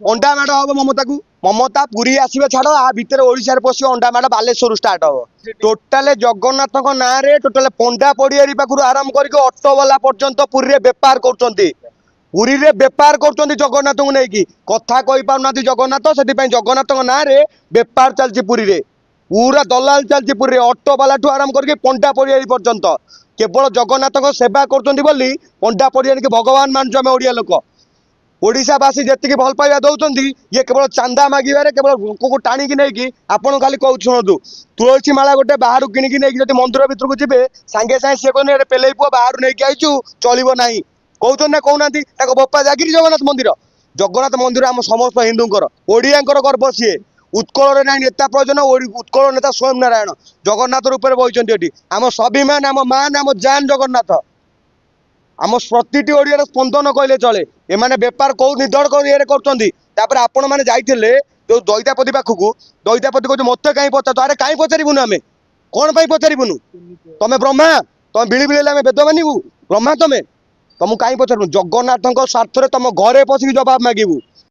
अंडा माड़ हम ममता को ममता पुरी आसवे छाड़ आ भितर ओडिशा पशि अंडा माड़ बालेश्वर स्टार्ट हम टोटाल जगन्नाथ ना टोटाल पंडा पड़ियारी पाखु आरंभ करके ऑटो वाला पर्यंत पुरी बेपार कर पुरी रे बेपार कर जगन्नाथ को लेकिन कथा कही पारना जगन्नाथ से जगन्नाथ ना बेपार चलती पुरी रे पूरा दलाल चलती पुरी ऑटो वाला ठू आरंभ करके पंडा पड़ियारी पर्यंत केवल जगन्नाथ सेवा कर पंडा पड़ियारी के भगवान मानुଛୁ आम ओडिया लोक ओडिशावासी जी भल पाइबा दौरान ये केवल चांदा मागिबारे केवल भोक टाणिकी नहीं आपन खाली कहूँ शुणु तुलसी माला गोटे बाहर किणिकी नहीं मंदिर भितर को जी सांगे सांगे सी कहने पेले पुआ बाहर नहीं आईचु चलो ना कहते ना कहना बोपा जागिरी जगन्नाथ मंदिर आम समस्त हिंदूंकर ओडियांकर गर्व सी उत्कल ना नेता प्रयोजन उत्कल नेता स्वयं नारायण जगन्नाथ रूप में बही आम स्वाभिमान आम मान आम जान जगन्नाथ आम प्रति ओडिया स्पंदन कहले चले एमाने बेपार कौ निर्धड़ ये कर आपण मैंने जाइए जो दैतापति पाखक दैतापति कहते मत कहीं पचार अरे कहीं पचारूनु आम कौन पर पचारूनु तुम ब्रह्मा तुम बिड़ी बिड़े आम वेद मानू ब्रह्मा तुम तुमको कहीं पचारूनु जगन्नाथ स्वार्थ तुम घरे पशिक जवाब मागू